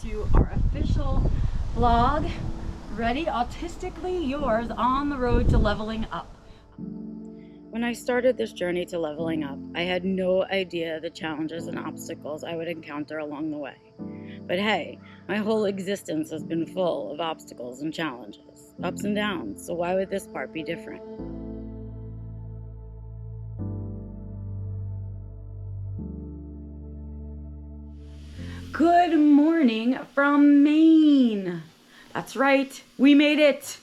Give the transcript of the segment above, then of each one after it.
to our official vlog. Ready? Autistically yours on the road to leveling up. When I started this journey to leveling up, I had no idea the challenges and obstacles I would encounter along the way. But hey, my whole existence has been full of obstacles and challenges, ups and downs, so why would this part be different? Good morning from Maine. That's right, we made it.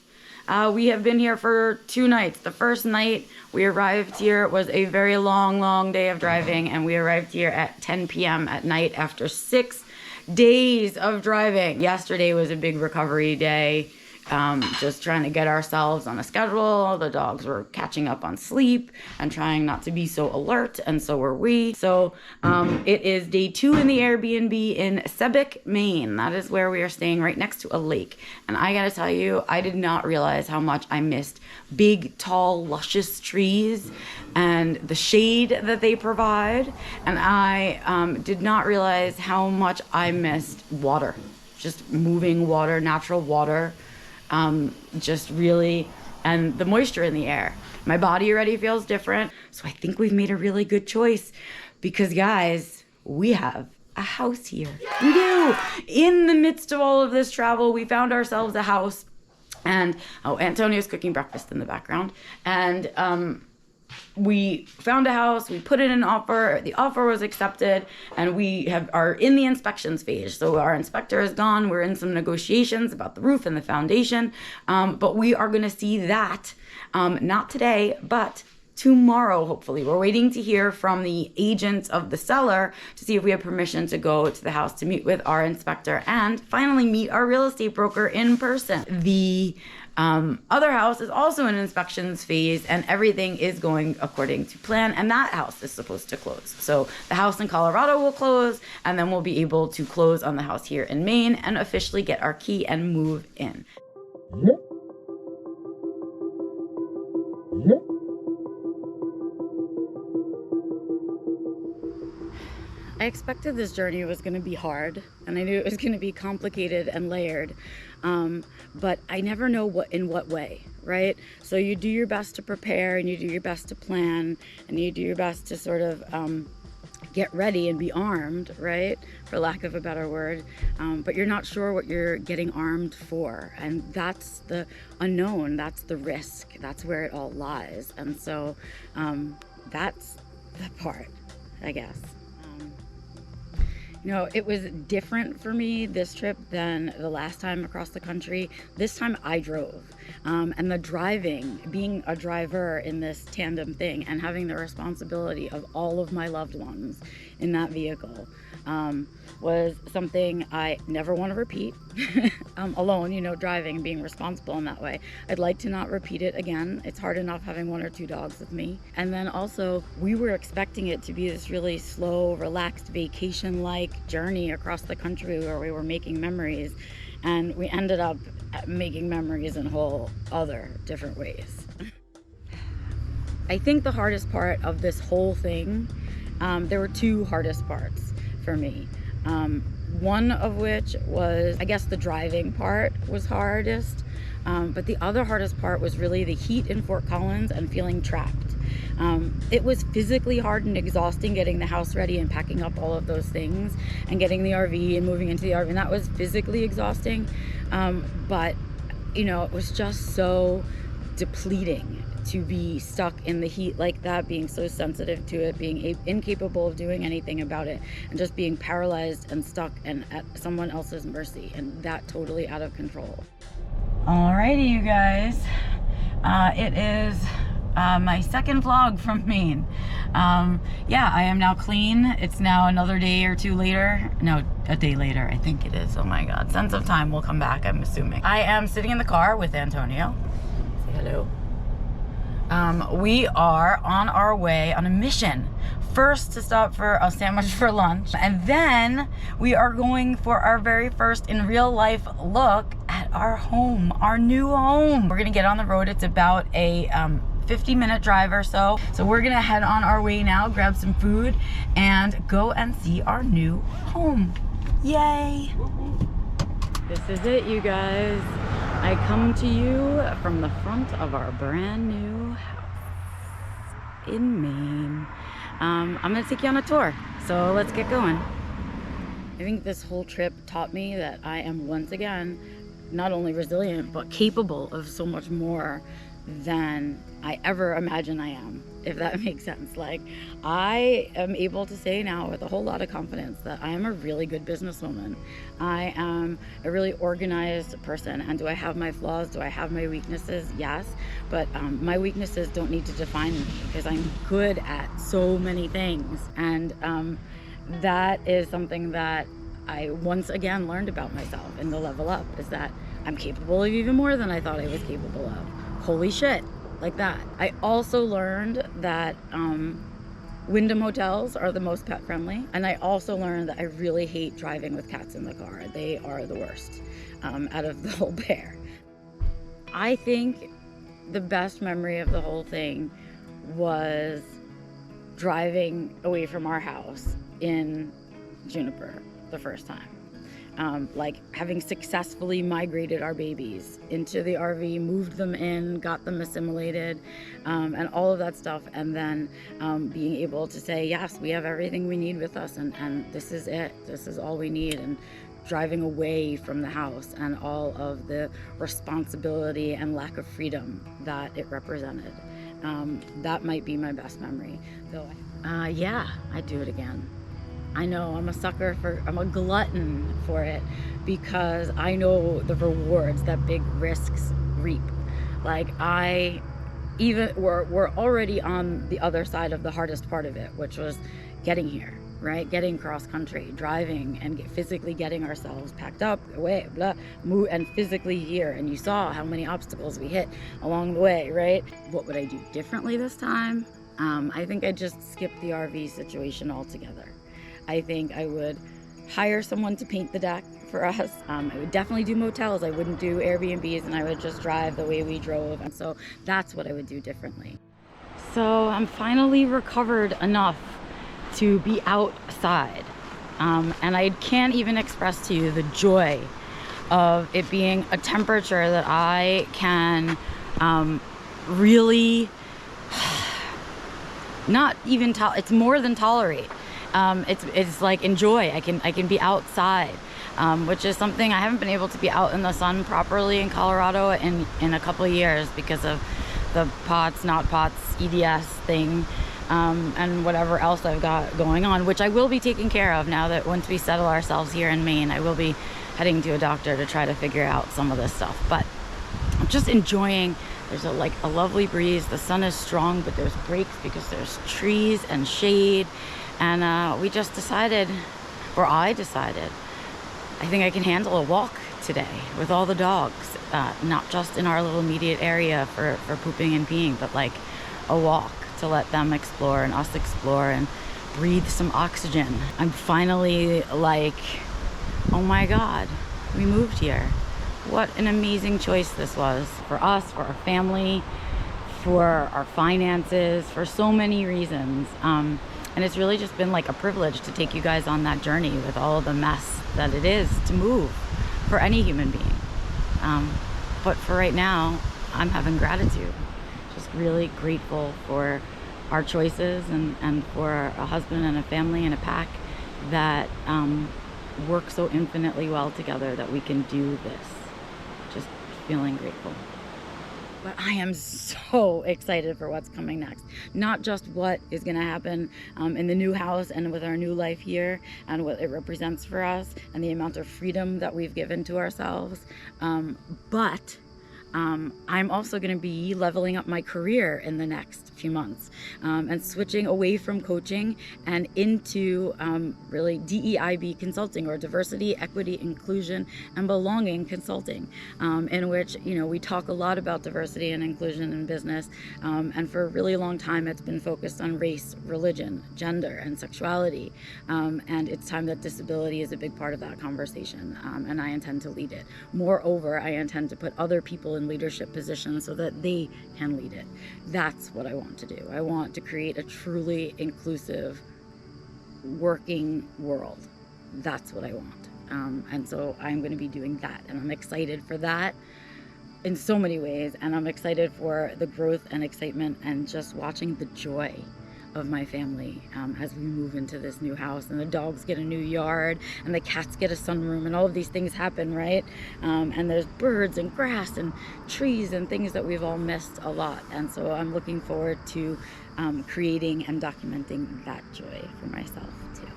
We have been here for 2 nights. The first night we arrived here, it was a very long day of driving, and we arrived here at 10 p.m. at night after 6 days of driving. Yesterday was a big recovery day. Just trying to get ourselves on a schedule. The dogs were catching up on sleep and trying not to be so alert, and so were we. So it is day 2 in the Airbnb in Sebec, Maine. That is where we are staying, right next to a lake. And I gotta tell you, I did not realize how much I missed big, tall, luscious trees and the shade that they provide. And I did not realize how much I missed water, just moving water, natural water. Just really, and the moisture in the air. My body already feels different, so I think we've made a really good choice because, guys, we have a house here. We do. In the midst of all of this travel, we found ourselves a house, and Antonio's cooking breakfast in the background, and we found a house, we put in an offer, the offer was accepted, and we are in the inspections phase. So our inspector is gone, we're in some negotiations about the roof and the foundation, but we are gonna see that, not today, but tomorrow, hopefully. We're waiting to hear from the agent of the seller to see if we have permission to go to the house to meet with our inspector and finally meet our real estate broker in person. The other house is also in inspections phase, and everything is going according to plan, and that house is supposed to close. So the house in Colorado will close, and then we'll be able to close on the house here in Maine and officially get our key and move in. I expected this journey was going to be hard, and I knew it was going to be complicated and layered, but I never know in what way, right? So you do your best to prepare, and you do your best to plan, and you do your best to sort of get ready and be armed, right? For lack of a better word, but you're not sure what you're getting armed for, and that's the unknown, that's the risk, that's where it all lies, and so that's the part, I guess. You know, it was different for me this trip than the last time across the country. This time I drove, and the driving, being a driver in this tandem thing and having the responsibility of all of my loved ones in that vehicle was something I never want to repeat. Alone, you know, driving and being responsible in that way. I'd like to not repeat it again. It's hard enough having 1 or 2 dogs with me. And then also, we were expecting it to be this really slow, relaxed, vacation-like journey across the country where we were making memories. And we ended up making memories in whole other different ways. I think the hardest part of this whole thing, there were 2 hardest parts for me. One of which was, I guess, the driving part was hardest, but the other hardest part was really the heat in Fort Collins and feeling trapped. It was physically hard and exhausting getting the house ready and packing up all of those things and getting the RV and moving into the RV, and that was physically exhausting, but you know, it was just so depleting to be stuck in the heat like that, being so sensitive to it, being incapable of doing anything about it, and just being paralyzed and stuck and at someone else's mercy, and that totally out of control. Alrighty, you guys, it is my second vlog from Maine. Yeah, I am now clean. It's now another day or 2 later. No, a day later, I think it is. Oh my God, sense of time will come back, I'm assuming. I am sitting in the car with Antonio. Say hello. We are on our way on a mission. First to stop for a sandwich for lunch, and then we are going for our very first in real life look at our home, our new home. We're gonna get on the road. It's about a 50-minute drive or so. So we're gonna head on our way now, grab some food, and go and see our new home. Yay! This is it, you guys. I come to you from the front of our brand new house in Maine. I'm gonna take you on a tour, so let's get going. I think this whole trip taught me that I am once again not only resilient, but capable of so much more than I ever imagined I am, if that makes sense. Like, I am able to say now with a whole lot of confidence that I am a really good businesswoman. I am a really organized person. And do I have my flaws? Do I have my weaknesses? Yes. But my weaknesses don't need to define me, because I'm good at so many things. And that is something that I once again learned about myself in the level up, is that I'm capable of even more than I thought I was capable of. Holy shit, like that. I also learned that Wyndham hotels are the most pet friendly. And I also learned that I really hate driving with cats in the car. They are the worst out of the whole pair. I think the best memory of the whole thing was driving away from our house in Juniper the first time. Like having successfully migrated our babies into the RV, moved them in, got them assimilated, and all of that stuff. And then being able to say, yes, we have everything we need with us, and this is it. This is all we need. And driving away from the house and all of the responsibility and lack of freedom that it represented. That might be my best memory. Though, yeah, I'd do it again. I know I'm a glutton for it, because I know the rewards that big risks reap. Like, we're already on the other side of the hardest part of it, which was getting here, right? Getting cross country, driving, and physically getting ourselves packed up, away, blah, move, and physically here. And you saw how many obstacles we hit along the way, right? What would I do differently this time? I think I'd just skip the RV situation altogether. I think I would hire someone to paint the deck for us. I would definitely do motels. I wouldn't do Airbnbs, and I would just drive the way we drove. And so that's what I would do differently. So I'm finally recovered enough to be outside. And I can't even express to you the joy of it being a temperature that I can really not even it's more than tolerate. It's like enjoy. I can be outside, which is something I haven't been able to be out in the sun properly in Colorado in a couple of years, because of the POTS, not POTS, EDS thing, and whatever else I've got going on, which I will be taking care of now that once we settle ourselves here in Maine. I will be heading to a doctor to try to figure out some of this stuff. But I'm just enjoying. There's a lovely breeze. The sun is strong, but there's breaks because there's trees and shade. And we just decided, or I decided, I think I can handle a walk today with all the dogs, not just in our little immediate area for pooping and peeing, but like a walk to let them explore and us explore and breathe some oxygen. I'm finally like, oh my God, we moved here. What an amazing choice this was for us, for our family, for our finances, for so many reasons. And it's really just been like a privilege to take you guys on that journey with all of the mess that it is to move for any human being. But for right now, I'm having gratitude. Just really grateful for our choices and for a husband and a family and a pack that work so infinitely well together that we can do this. Just feeling grateful. But I am so excited for what's coming next. Not just what is going to happen in the new house and with our new life here, and what it represents for us, and the amount of freedom that we've given to ourselves, but I'm also going to be leveling up my career in the next few months, and switching away from coaching and into really DEIB consulting, or diversity, equity, inclusion, and belonging consulting, in which, we talk a lot about diversity and inclusion in business, and for a really long time it's been focused on race, religion, gender, and sexuality, and it's time that disability is a big part of that conversation, and I intend to lead it. Moreover, I intend to put other people in leadership positions so that they can lead it. That's what I want to do. I want to create a truly inclusive working world. That's what I want. And so I'm going to be doing that, and I'm excited for that in so many ways, and I'm excited for the growth and excitement and just watching the joy of my family as we move into this new house, and the dogs get a new yard, and the cats get a sunroom, and all of these things happen, right? And there's birds and grass and trees and things that we've all missed a lot. And so I'm looking forward to creating and documenting that joy for myself too.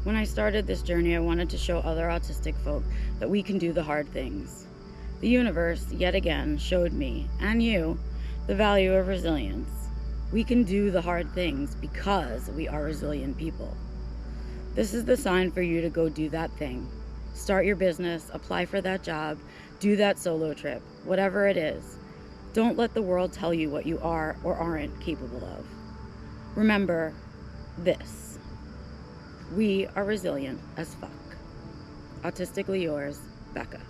When I started this journey, I wanted to show other autistic folk that we can do the hard things. The universe, yet again, showed me, and you, the value of resilience. We can do the hard things because we are resilient people. This is the sign for you to go do that thing. Start your business, apply for that job, do that solo trip, whatever it is. Don't let the world tell you what you are or aren't capable of. Remember this: we are resilient as fuck. Autistically yours, Becca.